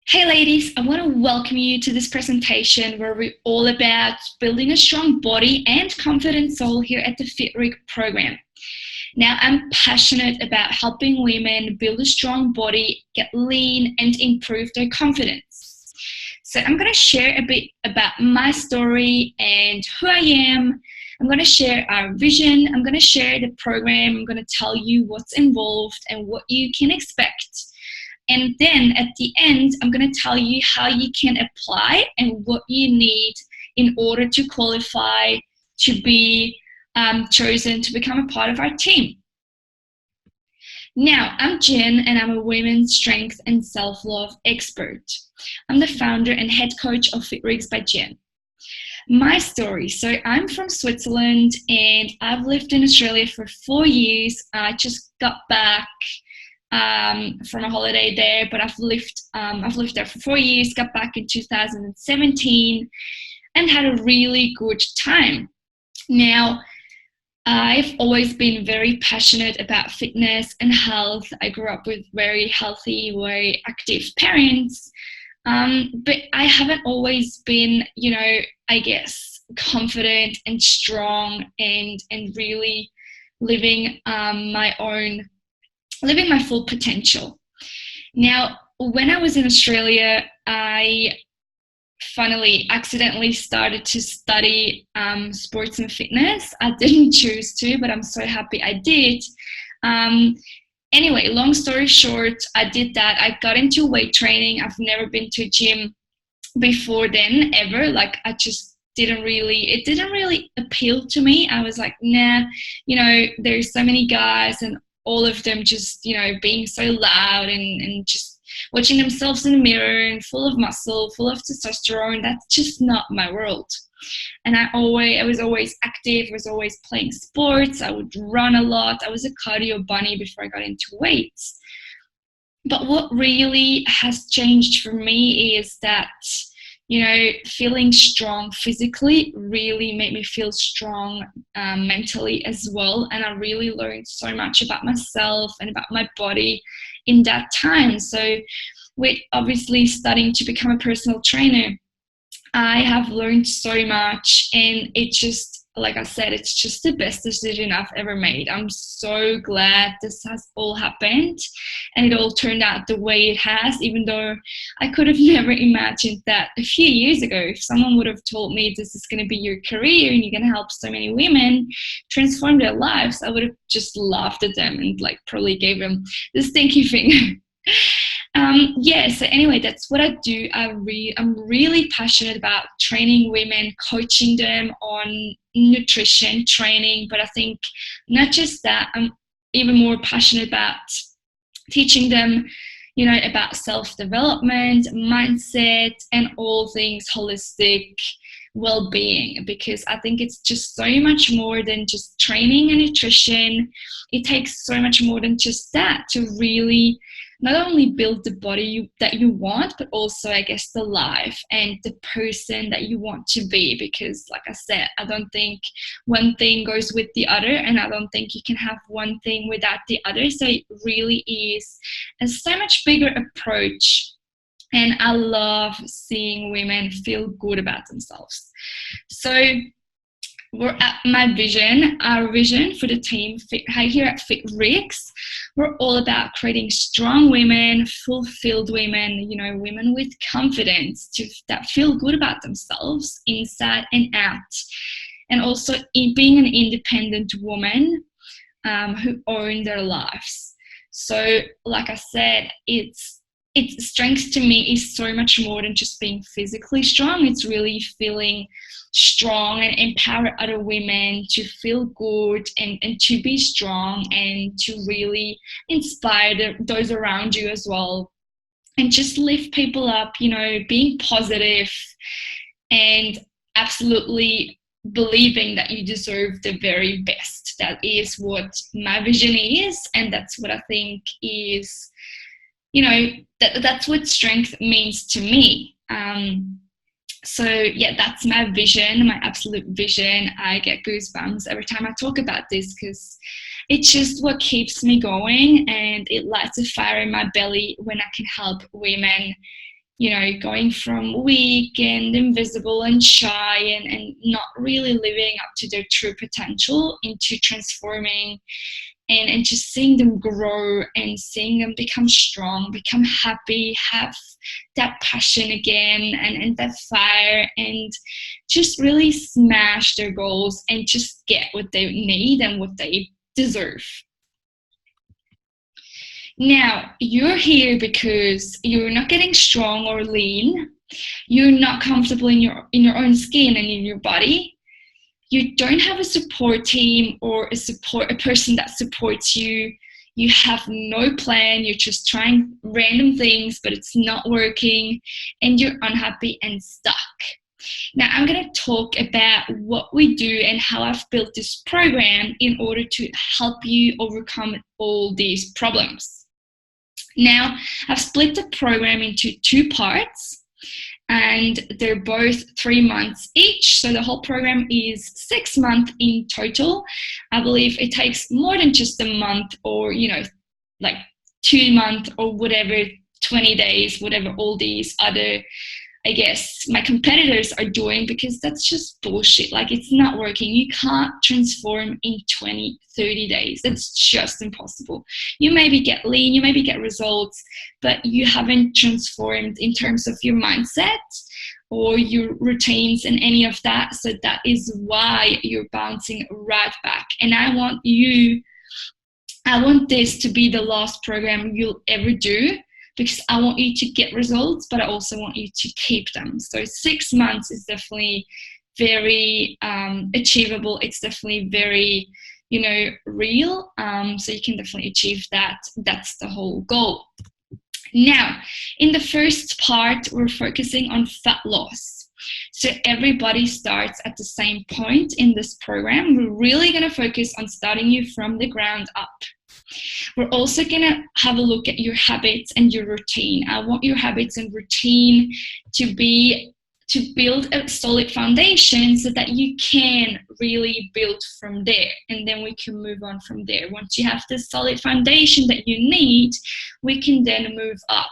Hey ladies, I want to welcome you to this presentation where we're all about building a strong body and confident soul here at the FitRig program. Now, I'm passionate about helping women build a strong body, get lean, and improve their confidence. So I'm going to share a bit about my story and who I am. I'm going to share our vision. I'm going to share the program. I'm going to tell you what's involved and what you can expect. And then at the end, I'm going to tell you how you can apply and what you need in order to qualify to be chosen to become a part of our team. Now, I'm Jen, and I'm a women's strength and self-love expert. I'm the founder and head coach of FitRigs by Jen. My story. So I'm from Switzerland, and I've lived in Australia for 4 years. I just got back from a holiday there, but I've lived there for 4 years, got back in 2017 and had a really good time. Now, I've always been very passionate about fitness and health. I grew up with very healthy, very active parents, but I haven't always been, I guess, confident and strong and really living living my full potential. Now, when I was in Australia, I funnily accidentally started to study sports and fitness. I didn't choose to, but I'm so happy I did. Anyway, long story short, I did that. I got into weight training. I've never been to a gym before then, ever. Like, it didn't really appeal to me. I was like, nah, there's so many guys and all of them just, being so loud and just watching themselves in the mirror and full of muscle, full of testosterone. That's just not my world. And I was always active, was always playing sports. I would run a lot. I was a cardio bunny before I got into weights. But what really has changed for me is that, feeling strong physically really made me feel strong mentally as well. And I really learned so much about myself and about my body in that time. So with obviously studying to become a personal trainer, I have learned so much, and it just, like I said, it's just the best decision I've ever made. I'm so glad this has all happened and it all turned out the way it has, even though I could have never imagined that a few years ago. If someone would have told me this is going to be your career and you're going to help so many women transform their lives, I would have just laughed at them and probably gave them the stinky finger. So anyway, that's what I do. I'm really passionate about training women, coaching them on nutrition training, but I think not just that, I'm even more passionate about teaching them, about self-development, mindset, and all things holistic well-being, because I think it's just so much more than just training and nutrition. It takes so much more than just that to really not only build the body that you want, but also, I guess, the life and the person that you want to be. Because, like I said, I don't think one thing goes with the other, and I don't think you can have one thing without the other. So it really is a so much bigger approach. And I love seeing women feel good about themselves. So we're at our vision for the team here at FitRigs. We're all about creating strong women, fulfilled women, women with confidence that feel good about themselves inside and out. And also being an independent woman who own their lives. So, like I said, its strength to me is so much more than just being physically strong. It's really feeling strong and empower other women to feel good and to be strong and to really inspire those around you as well. And just lift people up, being positive and absolutely believing that you deserve the very best. That is what my vision is, and that's what I think is, that's what strength means to me. So yeah, that's my vision, my absolute vision. I get goosebumps every time I talk about this because it's just what keeps me going, and it lights a fire in my belly when I can help women going from weak and invisible and shy and not really living up to their true potential into transforming and just seeing them grow and seeing them become strong, become happy, have that passion again and that fire, and just really smash their goals and just get what they need and what they deserve. Now, you're here because you're not getting strong or lean. You're not comfortable in your own skin and in your body. You don't have a support team or a person that supports you. You have no plan. You're just trying random things, but it's not working, and you're unhappy and stuck. Now, I'm going to talk about what we do and how I've built this program in order to help you overcome all these problems. Now, I've split the program into 2 parts, and they're both 3 months each. So the whole program is 6 months in total. I believe it takes more than just a month, or, like 2 months or whatever, 20 days, whatever all these other, I guess, my competitors are doing, because that's just bullshit. Like, it's not working. You can't transform in 20, 30 days. That's just impossible. You maybe get lean, you maybe get results, but you haven't transformed in terms of your mindset or your routines and any of that. So that is why you're bouncing right back. And I want this to be the last program you'll ever do, because I want you to get results, but I also want you to keep them. So 6 months is definitely very achievable. It's definitely very, real. So you can definitely achieve that. That's the whole goal. Now, in the first part, we're focusing on fat loss. So everybody starts at the same point in this program. We're really going to focus on starting you from the ground up. We're also going to have a look at your habits and your routine. I want your habits and routine to build a solid foundation so that you can really build from there, and then we can move on from there. Once you have the solid foundation that you need, we can then move up.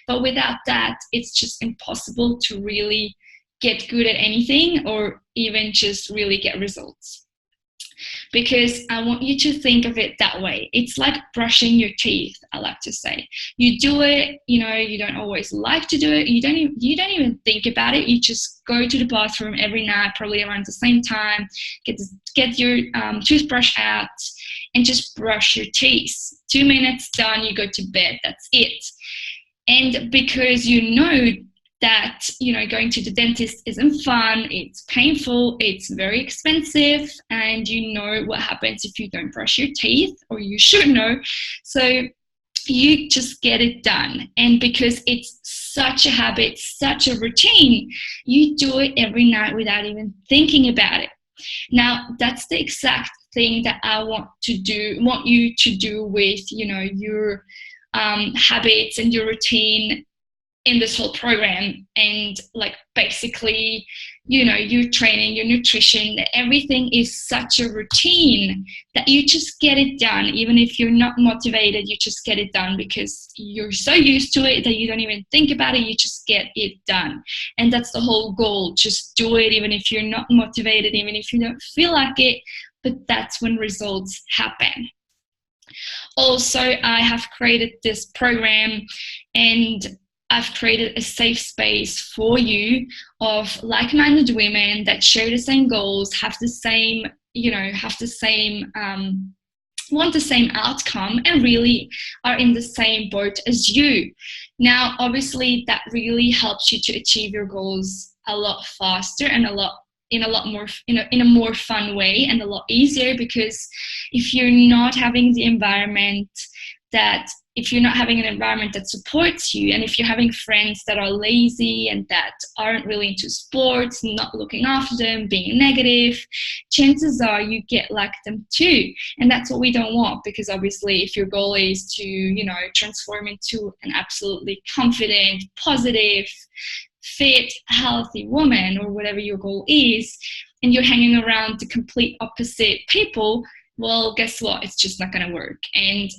But without that, it's just impossible to really get good at anything or even just really get results. Because I want you to think of it that way. It's like brushing your teeth, I like to say. You do it, you don't always like to do it. You don't even think about it. You just go to the bathroom every night, probably around the same time, get your toothbrush out and just brush your teeth. 2 minutes, done, you go to bed. That's it. And because that going to the dentist isn't fun, it's painful, it's very expensive, and what happens if you don't brush your teeth, or you should know. So you just get it done, and because it's such a habit, such a routine, you do it every night without even thinking about it. Now, that's the exact thing that I want you to do with your habits and your routine in this whole program. And like, basically, your training, your nutrition, everything is such a routine that you just get it done. Even if you're not motivated, you just get it done because you're so used to it that you don't even think about it. You just get it done. And that's the whole goal. Just do it, even if you're not motivated, even if you don't feel like it, but that's when results happen. Also, I have created this program, and I've created a safe space for you of like-minded women that share the same goals, want the same outcome, and really are in the same boat as you. Now, obviously, that really helps you to achieve your goals a lot faster and in a more fun way, and a lot easier, because if you're not having an environment that supports you, and if you're having friends that are lazy and that aren't really into sports, not looking after them, being negative, chances are you get like them too. And that's what we don't want, because obviously if your goal is to, transform into an absolutely confident, positive, fit, healthy woman, or whatever your goal is, and you're hanging around the complete opposite people, well, guess what? It's just not going to work. And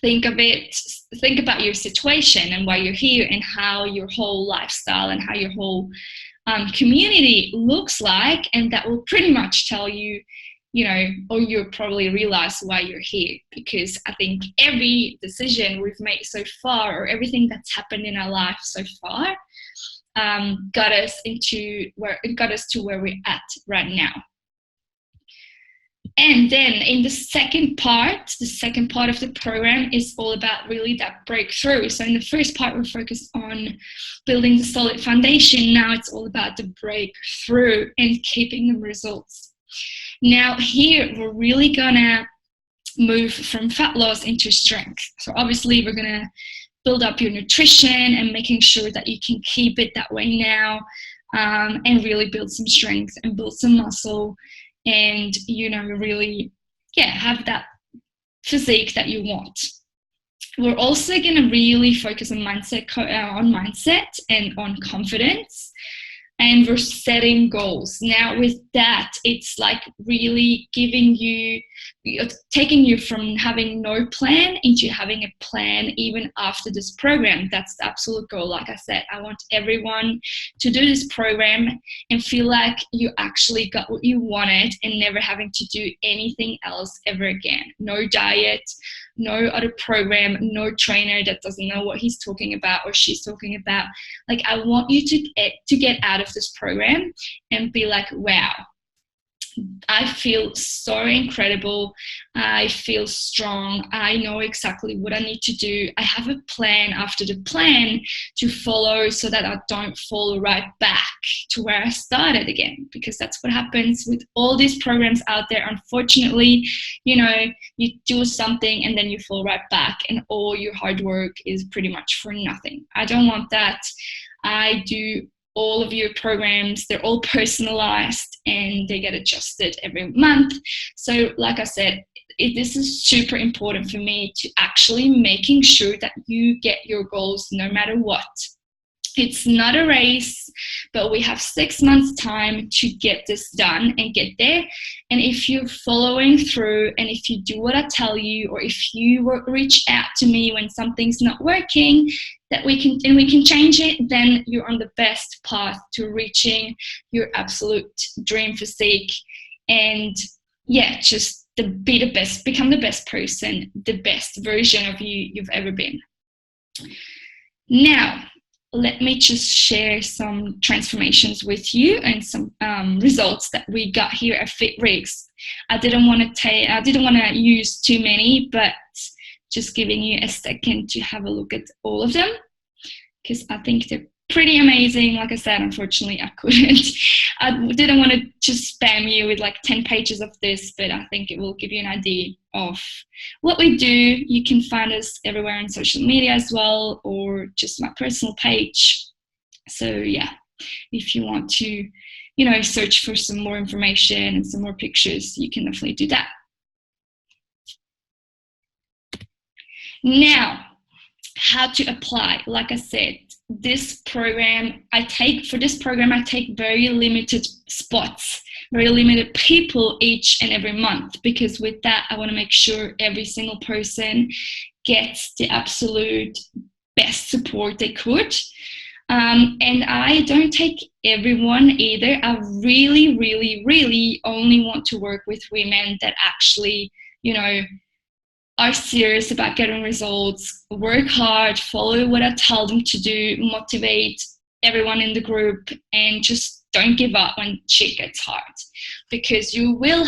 think of it, think about your situation and why you're here and how your whole lifestyle and how your whole community looks like, and that will pretty much tell you, you know, or you'll probably realize why you're here. Because I think every decision we've made so far, or everything that's happened in our life so far, got us to where we're at right now. And then in the second part of the program is all about really that breakthrough. So in the first part, we're focused on building the solid foundation. Now it's all about the breakthrough and keeping the results. Now here, we're really gonna move from fat loss into strength. So obviously we're gonna build up your nutrition and making sure that you can keep it that way now, and really build some strength and build some muscle, and, you know, really, have that physique that you want. We're also going to really focus on mindset and on confidence, and we're setting goals. Now with that, it's like really giving you, taking you from having no plan into having a plan even after this program. That's the absolute goal. Like I said, I want everyone to do this program and feel like you actually got what you wanted and never having to do anything else ever again. No diet, no other program, no trainer that doesn't know what he's talking about or she's talking about. Like, I want you to get out of this program and be like, wow, I feel so incredible. I feel strong. I know exactly what I need to do. I have a plan after the plan to follow so that I don't fall right back to where I started again, because that's what happens with all these programs out there. Unfortunately, you know, you do something and then you fall right back and all your hard work is pretty much for nothing. I don't want that. I do all of your programs, they're all personalized and they get adjusted every month. So like I said, this is super important for me, to actually making sure that you get your goals no matter what. It's not a race, but we have 6 months time to get this done and get there. And if you're following through, and if you do what I tell you, or if you reach out to me when something's not working, that we can change it, then you're on the best path to reaching your absolute dream physique. And just be the best, become the best person, the best version of you you've ever been. Now, let me just share some transformations with you and some results that we got here at FitRigs. I didn't want to use too many, but just giving you a second to have a look at all of them, because I think they're pretty amazing. Like I said, unfortunately, I couldn't. I didn't want to just spam you with like 10 pages of this, but I think it will give you an idea of what we do. You can find us everywhere on social media as well, or just my personal page. So yeah, if you want to, you know, search for some more information and some more pictures, you can definitely do that. Now, how to apply. Like I said, this program, I take very limited spots, very limited people each and every month, because with that, I want to make sure every single person gets the absolute best support they could. And I don't take everyone either. I really, really, really only want to work with women that actually, you know, are serious about getting results, work hard, follow what I tell them to do, motivate everyone in the group, and just don't give up when shit gets hard. Because you will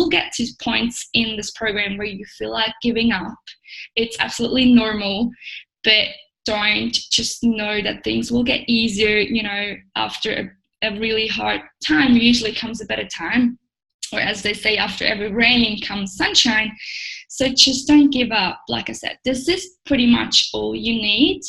get to points in this program where you feel like giving up. It's absolutely normal, but don't, just know that things will get easier. You know, after a really hard time, usually comes a better time. Or as they say, after every rain comes sunshine. So just don't give up. Like I said, this is pretty much all you need.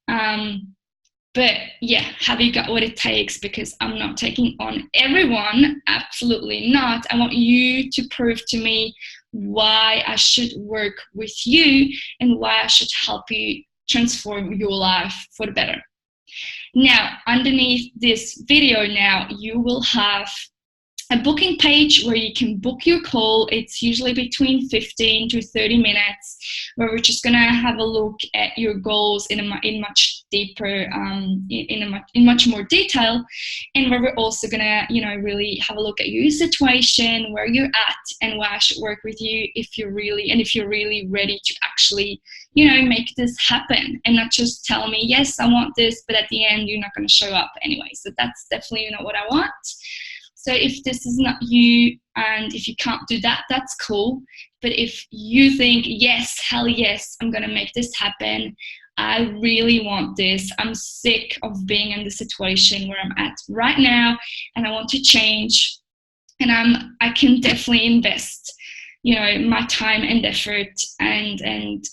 But yeah, have you got what it takes? Because I'm not taking on everyone, absolutely not. I want you to prove to me why I should work with you and why I should help you transform your life for the better. Now, underneath this video now, you will have a booking page where you can book your call. It's usually between 15 to 30 minutes, where we're just gonna have a look at your goals in much deeper, in much more detail, and where we're also gonna, really have a look at your situation, where you're at, and why I should work with you if you're really ready to actually, make this happen, and not just tell me, yes, I want this, but at the end you're not going to show up anyway. So that's definitely not what I want. So if this is not you, and if you can't do that, that's cool. But if you think, yes, hell yes, I'm going to make this happen, I really want this, I'm sick of being in the situation where I'm at right now, and I want to change, and I can definitely invest, my time and effort and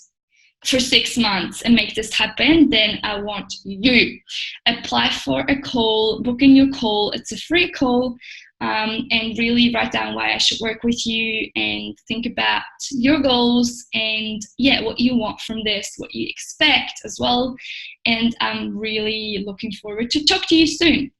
for 6 months and make this happen, then I want you. Apply for a call, book in your call. It's a free call, and really write down why I should work with you, and think about your goals and what you want from this, what you expect as well. And I'm really looking forward to talk to you soon.